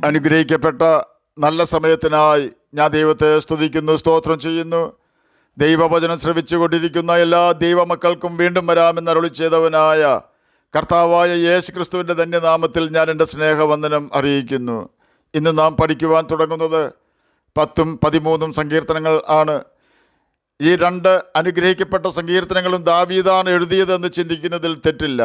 അനുഗ്രഹിക്കപ്പെട്ട നല്ല സമയത്തിനായി ഞാൻ ദൈവത്തെ സ്തുതിക്കുന്നു, സ്തോത്രം ചെയ്യുന്നു. ദൈവവചനം ശ്രവിച്ചുകൊണ്ടിരിക്കുന്ന എല്ലാ ദൈവമക്കൾക്കും വീണ്ടും വരാമെന്ന് അരുളി ചെയ്തവനായ കർത്താവായ യേശു ക്രിസ്തുവിൻ്റെ ധന്യനാമത്തിൽ ഞാൻ എൻ്റെ സ്നേഹവന്ദനം അറിയിക്കുന്നു. ഇന്ന് നാം പഠിക്കുവാൻ തുടങ്ങുന്നത് 10ഉം 13ഉം സങ്കീർത്തനങ്ങൾ ആണ്. ഈ രണ്ട് അനുഗ്രഹിക്കപ്പെട്ട സങ്കീർത്തനങ്ങളും ദാവീദാണ് എഴുതിയതെന്ന് ചിന്തിക്കുന്നതിൽ തെറ്റില്ല.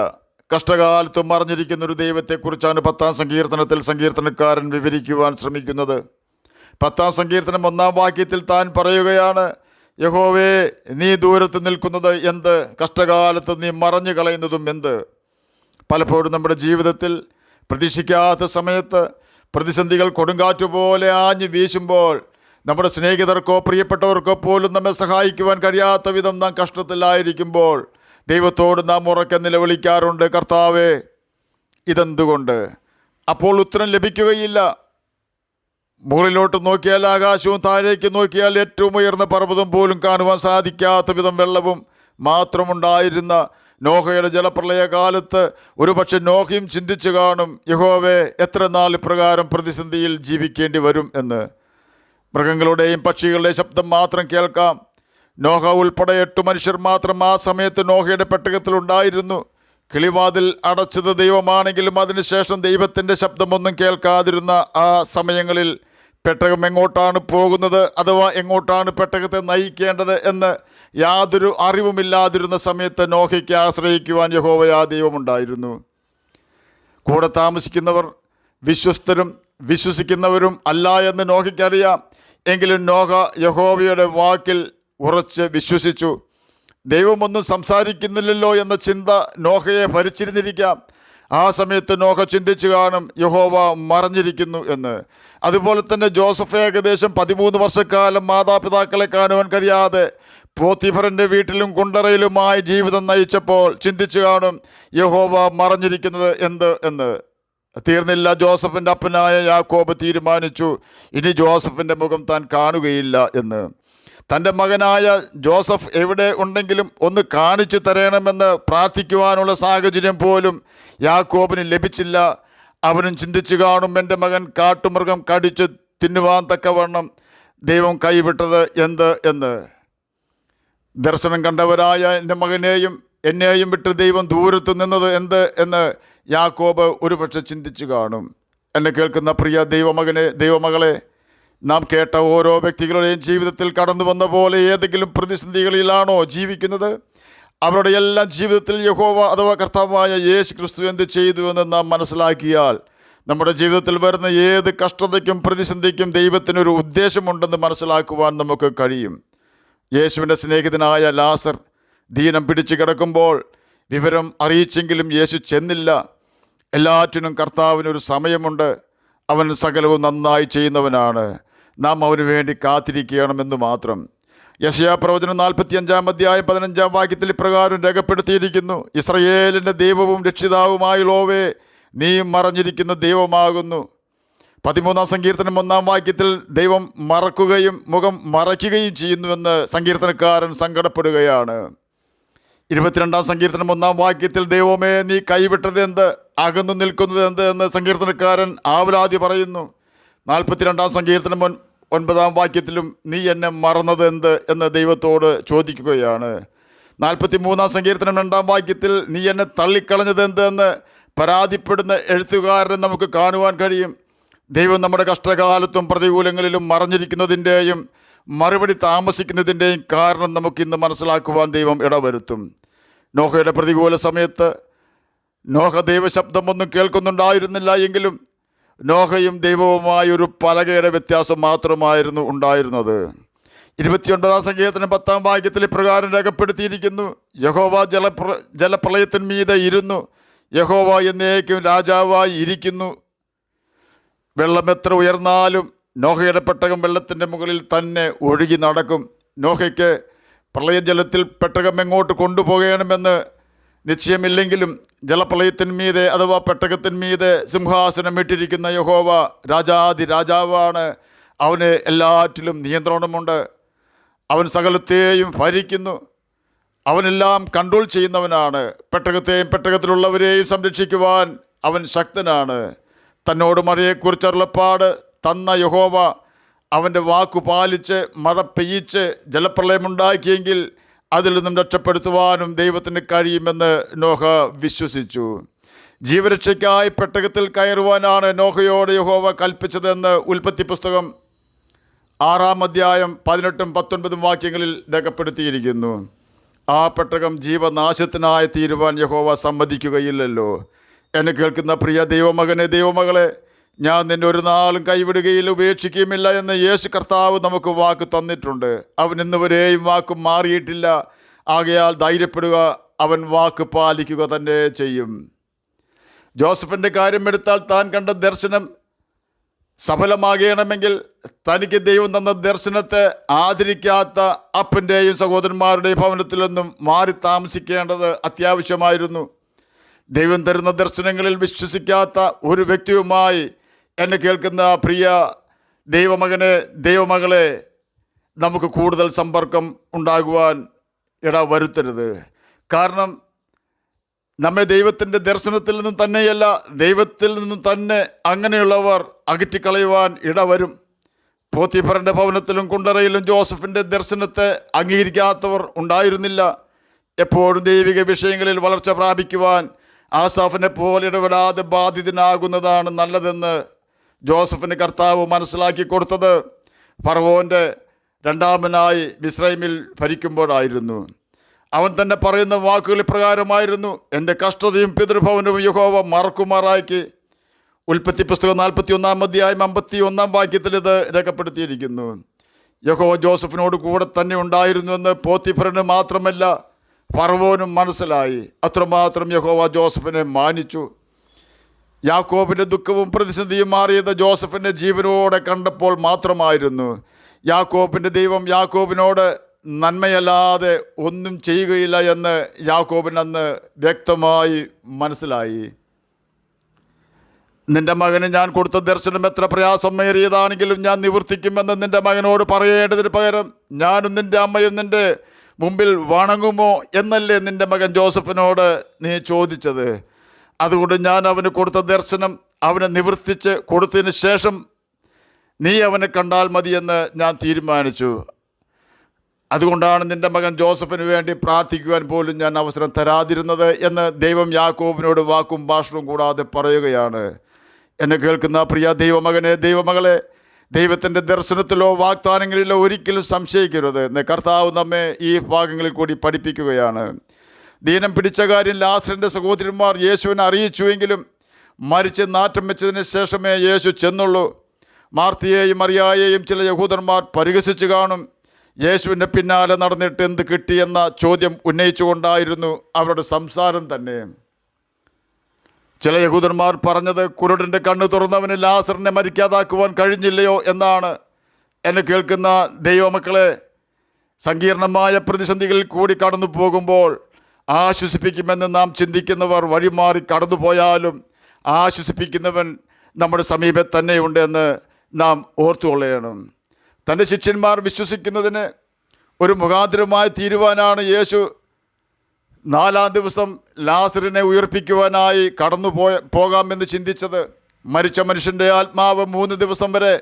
കഷ്ടകാലത്തും മറിഞ്ഞിരിക്കുന്ന ഒരു ദൈവത്തെക്കുറിച്ചാണ് 10ാം സങ്കീർത്തനത്തിൽ സങ്കീർത്തനക്കാരൻ വിവരിക്കുവാൻ ശ്രമിക്കുന്നത്. 10ാം സങ്കീർത്തനം 1-ാം വാക്യത്തിൽ താൻ പറയുകയാണ്, യഹോവേ, നീ ദൂരത്ത് നിൽക്കുന്നത് എന്ത്? കഷ്ടകാലത്ത് നീ മറഞ്ഞു കളയുന്നതും എന്ത്? പലപ്പോഴും നമ്മുടെ ജീവിതത്തിൽ പ്രതീക്ഷിക്കാത്ത സമയത്ത് പ്രതിസന്ധികൾ കൊടുങ്കാറ്റ് പോലെ ആഞ്ഞു വീശുമ്പോൾ നമ്മുടെ സ്നേഹിതർക്കോ പ്രിയപ്പെട്ടവർക്കോ പോലും നമ്മെ സഹായിക്കുവാൻ കഴിയാത്ത വിധം നാം കഷ്ടത്തിലായിരിക്കുമ്പോൾ ദൈവത്തോട് നാം ഉറക്കെ നിലവിളിക്കാറുണ്ട്, കർത്താവേ, ഇതെന്തുകൊണ്ട്? അപ്പോൾ ഉത്തരം ലഭിക്കുകയില്ല. മുകളിലോട്ട് നോക്കിയാൽ ആകാശവും താഴേക്ക് നോക്കിയാൽ ഏറ്റവും ഉയർന്ന പർവ്വതം പോലും കാണുവാൻ സാധിക്കാത്ത വിധം വെള്ളവും മാത്രമുണ്ടായിരുന്ന നോഹയുടെ ജലപ്രളയ കാലത്ത് ഒരുപക്ഷെ നോഹയും ചിന്തിച്ചു കാണും, യഹോവേ, എത്ര നാൾ ഇപ്രകാരം പ്രതിസന്ധിയിൽ ജീവിക്കേണ്ടി വരും എന്ന്. മൃഗങ്ങളുടെയും പക്ഷികളുടെയും ശബ്ദം മാത്രം കേൾക്കാം. നോഹ ഉൾപ്പെടെ 8 മനുഷ്യർ മാത്രം ആ സമയത്ത് നോഹയുടെ പെട്ടകത്തിലുണ്ടായിരുന്നു. കിളിവാതിൽ അടച്ചത് ദൈവമാണെങ്കിലും അതിനുശേഷം ദൈവത്തിൻ്റെ ശബ്ദമൊന്നും കേൾക്കാതിരുന്ന ആ സമയങ്ങളിൽ പെട്ടകം എങ്ങോട്ടാണ് പോകുന്നത്, അഥവാ എങ്ങോട്ടാണ് പെട്ടകത്തെ നയിക്കേണ്ടത് എന്ന് യാതൊരു അറിവുമില്ലാതിരുന്ന സമയത്ത് നോഹയ്ക്ക് ആശ്രയിക്കുവാൻ യഹോവയാ ദൈവമുണ്ടായിരുന്നു. കൂടെ താമസിക്കുന്നവർ വിശ്വസ്തരും വിശ്വസിക്കുന്നവരും അല്ല എന്ന് നോഹയ്ക്കറിയാം. എങ്കിലും നോഹ യഹോവയുടെ വാക്കിൽ ഉറച്ച് വിശ്വസിച്ചു. ദൈവമൊന്നും സംസാരിക്കുന്നില്ലല്ലോ എന്ന ചിന്ത നോഹയെ ഭരിച്ചിരുന്നിരിക്കാം. ആ സമയത്ത് നോഹ ചിന്തിച്ചു കാണും, യഹോവ മറഞ്ഞിരിക്കുന്നു എന്ന്. അതുപോലെ തന്നെ ജോസഫ് ഏകദേശം 13 വർഷക്കാലം മാതാപിതാക്കളെ കാണുവാൻ കഴിയാതെ പോത്തിഫറിൻ്റെ വീട്ടിലും കുണ്ടറയിലുമായി ജീവിതം നയിച്ചപ്പോൾ ചിന്തിച്ചു കാണും, യഹോവ മറഞ്ഞിരിക്കുന്നത് എന്ത് എന്ന്. തീർന്നില്ല. ജോസഫിൻ്റെ അപ്പനായ യാക്കോബ് തീരുമാനിച്ചു, ഇനി ജോസഫിൻ്റെ മുഖം താൻ കാണുകയില്ല എന്ന്. തൻ്റെ മകനായ ജോസഫ് എവിടെ ഉണ്ടെങ്കിലും ഒന്ന് കാണിച്ചു തരണമെന്ന് പ്രാർത്ഥിക്കുവാനുള്ള സാഹചര്യം പോലും യാക്കോബിന് ലഭിച്ചില്ല. അവനും ചിന്തിച്ചു കാണും, എൻ്റെ മകൻ കാട്ടുമൃഗം കടിച്ച് തിന്നുവാൻ തക്കവണ്ണം ദൈവം കൈവിട്ടത് എന്ത് എന്ന്. ദർശനം കണ്ടവരായ എൻ്റെ മകനെയും എന്നെയും വിട്ട് ദൈവം ദൂരത്ത് നിന്നത് എന്ത് എന്ന് യാക്കോബ് ഒരുപക്ഷെ ചിന്തിച്ചു കാണും. എന്നെ കേൾക്കുന്ന പ്രിയ ദൈവമകനെ, ദൈവമകളെ, നാം കേട്ട ഓരോ വ്യക്തികളുടെയും ജീവിതത്തിൽ കടന്നു വന്ന പോലെ ഏതെങ്കിലും പ്രതിസന്ധികളിലാണോ ജീവിക്കുന്നത്? അവരുടെ എല്ലാം ജീവിതത്തിൽ യഹോവ അഥവാ കർത്താവായ യേശു ക്രിസ്തു എന്ത് ചെയ്തുവെന്ന് നാം മനസ്സിലാക്കിയാൽ നമ്മുടെ ജീവിതത്തിൽ വരുന്ന ഏത് കഷ്ടതയ്ക്കും പ്രതിസന്ധിക്കും ദൈവത്തിനൊരു ഉദ്ദേശമുണ്ടെന്ന് മനസ്സിലാക്കുവാൻ നമുക്ക് കഴിയും. യേശുവിൻ്റെ സ്നേഹിതനായ ലാസർ ദീനം പിടിച്ചു കിടക്കുമ്പോൾ വിവരം അറിയിച്ചെങ്കിലും യേശു ചെന്നില്ല. എല്ലാറ്റിനും കർത്താവിനൊരു സമയമുണ്ട്. അവൻ സകലവും നന്നായി ചെയ്യുന്നവനാണ്. നാം അവന് വേണ്ടി കാത്തിരിക്കണമെന്ന് മാത്രം. യെശയ്യാ പ്രവചനം 45-ാം അധ്യായം 15-ാം വാക്യത്തിൽ ഇപ്രകാരം രേഖപ്പെടുത്തിയിരിക്കുന്നു, ഇസ്രയേലിൻ്റെ ദൈവവും രക്ഷിതാവുമായുള്ളോവേ, നീ മറഞ്ഞിരിക്കുന്ന ദൈവമാകുന്നു. 13-ാം സങ്കീർത്തനം 1-ാം വാക്യത്തിൽ ദൈവം മറക്കുകയും മുഖം മറയ്ക്കുകയും ചെയ്യുന്നുവെന്ന് സങ്കീർത്തനക്കാരൻ സങ്കടപ്പെടുകയാണ്. 22-ാം സങ്കീർത്തനം 1-ാം വാക്യത്തിൽ ദൈവമേ, നീ കൈവിട്ടത് എന്ത്? അകന്നു നിൽക്കുന്നത് എന്ത് എന്ന് സങ്കീർത്തനക്കാരൻ ആവലാതി പറയുന്നു. 42-ാം സങ്കീർത്തനം 9-ാം വാക്യത്തിലും നീ എന്നെ മറന്നത് എന്ത് എന്ന് ദൈവത്തോട് ചോദിക്കുകയാണ്. 43-ാം സങ്കീർത്തനം 2-ാം വാക്യത്തിൽ നീ എന്നെ തള്ളിക്കളഞ്ഞത് എന്ത് എന്ന് പരാതിപ്പെടുന്ന എഴുത്തുകാരനെ നമുക്ക് കാണുവാൻ കഴിയും. ദൈവം നമ്മുടെ കഷ്ടകാലത്തും പ്രതികൂലങ്ങളിലും മറഞ്ഞിരിക്കുന്നതിൻ്റെയും മറുപടി താമസിക്കുന്നതിൻ്റെയും കാരണം നമുക്കിന്ന് മനസ്സിലാക്കുവാൻ ദൈവം ഇടവരുത്തും. നോഹയുടെ പ്രതികൂല സമയത്ത് നോഹ ദൈവശബ്ദമൊന്നും കേൾക്കുന്നുണ്ടായിരുന്നില്ല. എങ്കിലും നോഹയും ദൈവവുമായൊരു പലകയുടെ വ്യത്യാസം മാത്രമായിരുന്നു ഉണ്ടായിരുന്നത്. 29-ാം സങ്കീർത്തനം 10-ാം വാക്യത്തിൽ ഇപ്രകാരം രേഖപ്പെടുത്തിയിരിക്കുന്നു, യഹോവ ജലപ്രളയത്തിന്മീതെ ഇരുന്നു, യഹോവ എന്നേക്കും രാജാവായി ഇരിക്കുന്നു. വെള്ളം എത്ര ഉയർന്നാലും നോഹയുടെ പെട്ടകം വെള്ളത്തിൻ്റെ മുകളിൽ തന്നെ ഒഴുകി നടക്കും. നോഹയ്ക്ക് പ്രളയജലത്തിൽ പെട്ടകം എങ്ങോട്ട് കൊണ്ടുപോകണമെന്ന് നിശ്ചയമില്ലെങ്കിലും ജലപ്രളയത്തിന്മീതെ അഥവാ പെട്ടകത്തിന്മീതെ സിംഹാസനം ഇട്ടിരിക്കുന്ന യഹോവ രാജാവാണ്. അവന് എല്ലാറ്റിലും നിയന്ത്രണമുണ്ട്. അവൻ സകലത്തെയും ഭരിക്കുന്നു. അവനെല്ലാം കൺട്രോൾ ചെയ്യുന്നവനാണ്. പെട്ടകത്തെയും പെട്ടകത്തിലുള്ളവരെയും സംരക്ഷിക്കുവാൻ അവൻ ശക്തനാണ്. തന്നോട് മഴയെക്കുറിച്ച് അരുളപ്പാട് തന്ന യഹോവ അവൻ്റെ വാക്കു പാലിച്ച് മഴ പെയ്യിച്ച് ജലപ്രളയമുണ്ടാക്കിയെങ്കിൽ അതിൽ നിന്നും രക്ഷപ്പെടുത്തുവാനും ദൈവത്തിന് കഴിയുമെന്ന് നോഹ വിശ്വസിച്ചു. ജീവരക്ഷയ്ക്കായി പെട്ടകത്തിൽ കയറുവാനാണ് നോഹയോട് യഹോവ കൽപ്പിച്ചതെന്ന് ഉൽപ്പത്തി പുസ്തകം 6-ാം അധ്യായം 18-19 വാക്യങ്ങളിൽ രേഖപ്പെടുത്തിയിരിക്കുന്നു. ആ പെട്ടകം ജീവനാശത്തിനായി തീരുവാൻ യഹോവ സമ്മതിക്കുകയില്ലല്ലോ. എന്നെ കേൾക്കുന്ന പ്രിയ ദൈവമകനെ, ദൈവമകളെ, ഞാൻ നിന്നെ ഒരു നാളും കൈവിടുകയില്ല, ഉപേക്ഷിക്കുകയുമില്ല എന്ന് യേശു കർത്താവ് നമുക്ക് വാക്ക് തന്നിട്ടുണ്ട്. അവൻ ഇന്നുവരെയും വാക്ക് മാറിയിട്ടില്ല. ആകയാൽ ധൈര്യപ്പെടുക, അവൻ വാക്ക് പാലിക്കുക തന്നെ ചെയ്യും. ജോസഫിൻ്റെ കാര്യം എടുത്താൽ, താൻ കണ്ട ദർശനം സഫലമാകണമെങ്കിൽ തനിക്ക് ദൈവം തന്ന ദർശനത്തെ ആദരിക്കാത്ത അപ്പൻ്റെയും സഹോദരന്മാരുടെയും ഭവനത്തിൽ നിന്നും മാറി താമസിക്കേണ്ടത് അത്യാവശ്യമായിരുന്നു. ദൈവം തരുന്ന ദർശനങ്ങളിൽ വിശ്വസിക്കാത്ത ഒരു വ്യക്തിയുമായി എന്നെ കേൾക്കുന്ന പ്രിയ ദൈവമകനെ, ദൈവമകളെ, നമുക്ക് കൂടുതൽ സമ്പർക്കം ഉണ്ടാകുവാൻ ഇടവരുത്തരുത്. കാരണം നമ്മെ ദൈവത്തിൻ്റെ ദർശനത്തിൽ നിന്നും തന്നെയല്ല, ദൈവത്തിൽ നിന്നും തന്നെ അങ്ങനെയുള്ളവർ അകറ്റിക്കളയുവാൻ ഇടവരും. പോത്തിഫറിൻ്റെ ഭവനത്തിലും കുണ്ടറയിലും ജോസഫിൻ്റെ ദർശനത്തെ അംഗീകരിക്കാത്തവർ ഉണ്ടായിരുന്നില്ല. എപ്പോഴും ദൈവിക വിഷയങ്ങളിൽ വളർച്ച പ്രാപിക്കുവാൻ ആസാഫിനെ പോലെ ഇടപെടാതെ ബാധിതനാകുന്നതാണ് നല്ലതെന്ന് ജോസഫിന് കർത്താവ് മനസ്സിലാക്കി കൊടുത്തത് ഫറവോൻ്റെ രണ്ടാമനായി മിസ്രൈമിൽ ഭരിക്കുമ്പോഴായിരുന്നു. അവൻ തന്നെ പറയുന്ന വാക്കുകൾ ഇപ്രകാരമായിരുന്നു: എൻ്റെ കഷ്ടതയും പിതൃഭവനവും യഹോവ മറക്കുമാറാക്കി. ഉൽപ്പത്തി പുസ്തകം 41-ാം അധ്യായം 51-ാം വാക്യത്തിൽ ഇത് രേഖപ്പെടുത്തിയിരിക്കുന്നു. യഹോവ ജോസഫിനോട് കൂടെ തന്നെ ഉണ്ടായിരുന്നുവെന്ന് പോത്തിഫറിന് മാത്രമല്ല ഫറവോനും മനസ്സിലായി. അത്രമാത്രം യഹോവ ജോസഫിനെ മാനിച്ചു. യാക്കോബിൻ്റെ ദുഃഖവും പ്രതിസന്ധിയും മാറിയത് ജോസഫിനെ ജീവനോടെ കണ്ടപ്പോൾ മാത്രമായിരുന്നു. യാക്കോബിൻ്റെ ദൈവം യാക്കോബിനോട് നന്മയല്ലാതെ ഒന്നും ചെയ്യുകയില്ല എന്ന് യാക്കോബിന് അന്ന് വ്യക്തമായി മനസ്സിലായി. നിൻ്റെ മകന് ഞാൻ കൊടുത്ത ദർശനം എത്ര പ്രയാസമേറിയതാണെങ്കിലും ഞാൻ നിവർത്തിക്കുമെന്ന് നിൻ്റെ മകനോട് പറയേണ്ടതിന് പകരം ഞാനും നിൻ്റെ അമ്മയും നിൻ്റെ മുമ്പിൽ വണങ്ങുമോ എന്നല്ലേ നിൻ്റെ മകൻ ജോസഫിനോട് നീ ചോദിച്ചത്. അതുകൊണ്ട് ഞാൻ അവന് കൊടുത്ത ദർശനം അവനെ നിവർത്തിച്ച് കൊടുത്തതിന് ശേഷം നീ അവനെ കണ്ടാൽ മതിയെന്ന് ഞാൻ തീരുമാനിച്ചു. അതുകൊണ്ടാണ് നിൻ്റെ മകൻ ജോസഫിന് വേണ്ടി പ്രാർത്ഥിക്കുവാൻ പോലും ഞാൻ അവസരം തരാതിരുന്നത് എന്ന് ദൈവം യാക്കോബിനോട് വാക്കും ഭാഷണവും കൂടാതെ പറയുകയാണ്. എന്നെ കേൾക്കുന്ന പ്രിയ ദൈവമകനെ, ദൈവമകളെ, ദൈവത്തിൻ്റെ ദർശനത്തിലോ വാഗ്ദാനങ്ങളിലോ ഒരിക്കലും സംശയിക്കരുത് എന്ന് കർത്താവ് നമ്മെ ഈ ഭാഗങ്ങളിൽ കൂടി പഠിപ്പിക്കുകയാണ്. ദീനം പിടിച്ച കാര്യം ലാസറിൻ്റെ സഹോദരന്മാർ യേശുവിനെ അറിയിച്ചുവെങ്കിലും മരിച്ച് നാറ്റം വെച്ചതിന് ശേഷമേ യേശു ചെന്നുള്ളൂ. മാർത്തിയെയും മറിയായെയും ചില യഹൂദന്മാർ പരിഹസിച്ചു കാണും. യേശുവിൻ്റെ പിന്നാലെ നടന്നിട്ട് എന്ത് കിട്ടിയെന്ന ചോദ്യം ഉന്നയിച്ചുകൊണ്ടായിരുന്നു അവരുടെ സംസാരം തന്നെ. ചില യഹൂദന്മാർ പറഞ്ഞത് കുരുടൻ്റെ കണ്ണ് തുറന്നവന് ലാസറിനെ മരിക്കാതാക്കുവാൻ കഴിഞ്ഞില്ലയോ എന്നാണ്. എന്നെ കേൾക്കുന്ന ദൈവമക്കളെ, സങ്കീർണമായ പ്രതിസന്ധികളിൽ കൂടി കടന്നു പോകുമ്പോൾ ആശ്വസിപ്പിക്കുമെന്ന് നാം ചിന്തിക്കുന്നവർ വഴിമാറി കടന്നു പോയാലും ആശ്വസിപ്പിക്കുന്നവൻ നമ്മുടെ സമീപത്ത് തന്നെയുണ്ട് എന്ന് നാം ഓർത്തുകൊള്ളണം. തൻ്റെ ശിഷ്യന്മാർ വിശ്വസിക്കുന്നതിന് ഒരു മുഖാന്തരമായി തീരുവാനാണ് യേശു 4-ാം ദിവസം ലാസറിനെ ഉയർപ്പിക്കുവാനായി പോകാമെന്ന് ചിന്തിച്ചത്. മരിച്ച മനുഷ്യൻ്റെ ആത്മാവ് 3 ദിവസം വരെ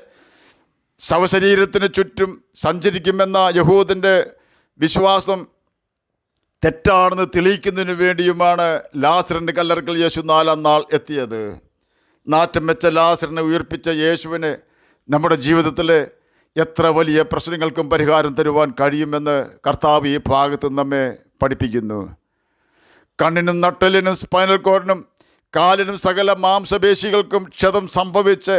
ശവശരീരത്തിന് ചുറ്റും സഞ്ചരിക്കുമെന്ന യഹൂദൻ്റെ വിശ്വാസം തെറ്റാണെന്ന് തെളിയിക്കുന്നതിന് വേണ്ടിയുമാണ് ലാസറിൻ്റെ കല്ലറക്കൽ യേശു 4-ാം നാൾ എത്തിയത്. നാറ്റം വെച്ച ലാസറിനെ ഉയർപ്പിച്ച യേശുവിന് നമ്മുടെ ജീവിതത്തിലെ എത്ര വലിയ പ്രശ്നങ്ങൾക്കും പരിഹാരം തരുവാൻ കഴിയുമെന്ന് കർത്താവ് ഈ ഭാഗത്ത് നമ്മെ പഠിപ്പിക്കുന്നു. കണ്ണിനും നട്ടലിനും സ്പൈനൽ കോഡിനും കാലിനും സകല മാംസപേശികൾക്കും ക്ഷതം സംഭവിച്ച്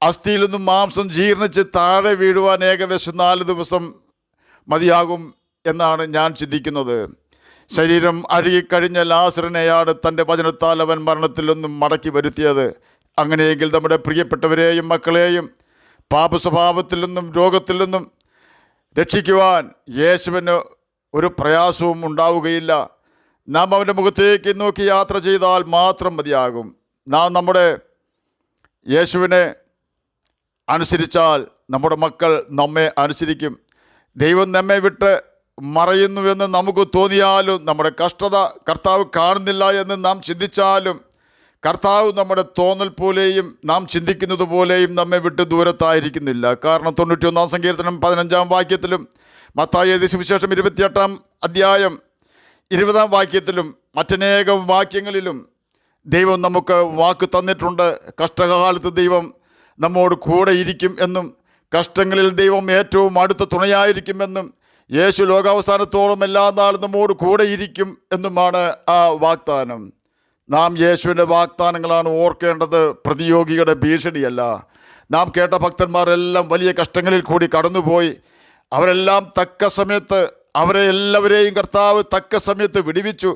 അസ്ഥിയിൽ നിന്നും മാംസം ജീർണിച്ച് താഴെ വീഴുവാൻ ഏകദേശം 4 ദിവസം മതിയാകും എന്നാണ് ഞാൻ ചിന്തിക്കുന്നത്. ശരീരം അഴുകിക്കഴിഞ്ഞ ലാസറിനെയാണ് തൻ്റെ വചനത്താൽ അവൻ മരണത്തിൽ നിന്നും മടക്കി വരുത്തിയത്. അങ്ങനെയെങ്കിൽ നമ്മുടെ പ്രിയപ്പെട്ടവരെയും മക്കളെയും പാപസ്വഭാവത്തിൽ നിന്നും രോഗത്തിൽ നിന്നും രക്ഷിക്കുവാൻ യേശുവിന് ഒരു പ്രയാസവും ഉണ്ടാവുകയില്ല. നാം അവൻ്റെ മുഖത്തേക്ക് നോക്കി യാത്ര ചെയ്താൽ മാത്രം മതിയാകും. നാം നമ്മുടെ യേശുവിനെ അനുസരിച്ചാൽ നമ്മുടെ മക്കൾ നമ്മെ അനുസരിക്കും. ദൈവം നമ്മെ വിട്ട് മറയുന്നുവെന്ന് നമുക്ക് തോന്നിയാലും, നമ്മുടെ കഷ്ടത കർത്താവ് കാണുന്നില്ല എന്ന് നാം ചിന്തിച്ചാലും, കർത്താവ് നമ്മുടെ തോന്നൽ പോലെയും നാം ചിന്തിക്കുന്നത് പോലെയും നമ്മെ വിട്ട് ദൂരത്തായിരിക്കുന്നില്ല. കാരണം 91 സങ്കീർത്തനം 15 വാക്യത്തിലും മത്തായി എഴുതിയ സുവിശേഷം 28 അധ്യായം 20 വാക്യത്തിലും മറ്റനേകം വാക്യങ്ങളിലും ദൈവം നമുക്ക് വാക്ക് തന്നിട്ടുണ്ട്. കഷ്ടകാലത്ത് ദൈവം നമ്മോട് കൂടെ ഇരിക്കും എന്നും കഷ്ടങ്ങളിൽ ദൈവം ഏറ്റവും അടുത്ത തുണയായിരിക്കുമെന്നും യേശു ലോകാവസാനത്തോളം എല്ലാ നാളും നമ്മോട് കൂടെ ഇരിക്കും എന്നുമാണ് ആ വാഗ്ദാനം. നാം യേശുവിൻ്റെ വാഗ്ദാനങ്ങളാണ് ഓർക്കേണ്ടത്, പ്രതിയോഗിയുടെ ഭീഷണിയല്ല. നാം കേട്ട ഭക്തന്മാരെല്ലാം വലിയ കഷ്ടങ്ങളിൽ കൂടി കടന്നുപോയി. അവരെല്ലാം തക്ക സമയത്ത് അവരെ എല്ലാവരെയും കർത്താവ് തക്ക സമയത്ത് വിടുവിച്ചു.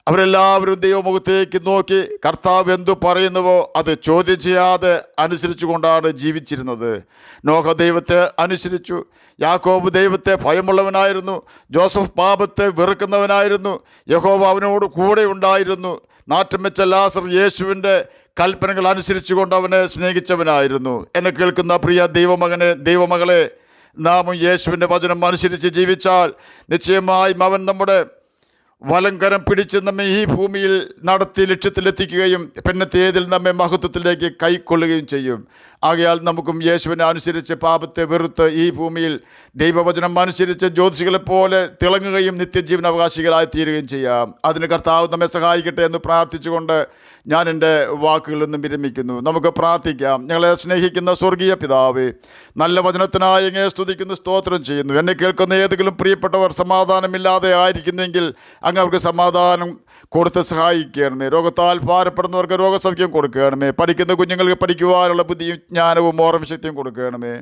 അവരെല്ലാവരും ദൈവമുഖത്തേക്ക് നോക്കി കർത്താവ് എന്തു പറയുന്നുവോ അത് ചോദ്യം ചെയ്യാതെ അനുസരിച്ചു കൊണ്ടാണ് ജീവിച്ചിരുന്നത്. നോഹ ദൈവത്തെ അനുസരിച്ചു. യാക്കോബ് ദൈവത്തെ ഭയമുള്ളവനായിരുന്നു. ജോസഫ് പാപത്തെ വെറുക്കുന്നവനായിരുന്നു. യഹോവ അവനോട് കൂടെ ഉണ്ടായിരുന്നു. നാറ്റം വെച്ച ലാസർ യേശുവിൻ്റെ കൽപ്പനകൾ അനുസരിച്ചുകൊണ്ട് അവനെ സ്നേഹിച്ചവനായിരുന്നു. എന്നെ കേൾക്കുന്ന പ്രിയ ദൈവമകനെ, ദൈവമകളെ, നാമും യേശുവിൻ്റെ വചനം അനുസരിച്ച് ജീവിച്ചാൽ നിശ്ചയമായും അവൻ നമ്മുടെ വലങ്കരം പിടിച്ച് നമ്മെ ഈ ഭൂമിയിൽ നടത്തി ലക്ഷ്യത്തിലെത്തിക്കുകയും പിന്നത്തേതിൽ നമ്മെ മഹത്വത്തിലേക്ക് കൈക്കൊള്ളുകയും ചെയ്യും. ആകയാൽ നമുക്കും യേശുവിനെ അനുസരിച്ച് പാപത്തെ വെറുത്ത് ഈ ഭൂമിയിൽ ദൈവവചനം അനുസരിച്ച് ജ്യോതിഷികളെപ്പോലെ തിളങ്ങുകയും നിത്യജീവൻ അവകാശികളായി തീരുകയും ചെയ്യാം. അതിന് കർത്താവ് നമ്മെ സഹായിക്കട്ടെ എന്ന് പ്രാർത്ഥിച്ചുകൊണ്ട് ഞാൻ എൻ്റെ വാക്കുകളിൽ നിന്നും വിരമിക്കുന്നു. നമുക്ക് പ്രാർത്ഥിക്കാം. ഞങ്ങളെ സ്നേഹിക്കുന്ന സ്വർഗീയ പിതാവേ, നല്ല വചനത്തിനായി അങ്ങയെ സ്തുതിക്കുന്നു, സ്തോത്രം ചെയ്യുന്നു. എന്നെ കേൾക്കുന്ന ഏതെങ്കിലും പ്രിയപ്പെട്ടവർ സമാധാനമില്ലാതെ ആയിരിക്കുന്നെങ്കിൽ അങ്ങ് അവർക്ക് സമാധാനം കൊടുത്ത് സഹായിക്കണമേ. രോഗത്താൽ ഭാരപ്പെടുന്നവർക്ക് രോഗസൗഖ്യം കൊടുക്കണമേ. പഠിക്കുന്ന കുഞ്ഞുങ്ങൾക്ക് പഠിക്കുവാനുള്ള ബുദ്ധിയും ജ്ഞാനവും ഓർമ്മശക്തിയും കൊടുക്കണമേ.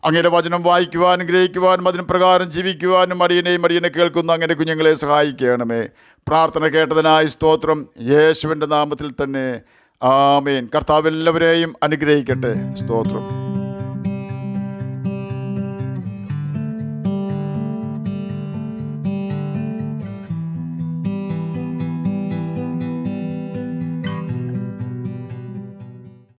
അങ്ങയുടെ വചനം വായിക്കുവാനും ഗ്രഹിക്കുവാനും അതിന് പ്രകാരം ജീവിക്കുവാനും അടിയനെ കേൾക്കുന്ന അങ്ങനെ കുഞ്ഞുങ്ങളെ സഹായിക്കണമേ. പ്രാർത്ഥന കേട്ടതിനായി സ്തോത്രം. യേശുവിൻ്റെ നാമത്തിൽ തന്നെ ആമേൻ. കർത്താവ് എല്ലാവരെയും അനുഗ്രഹിക്കട്ടെ. സ്തോത്രം.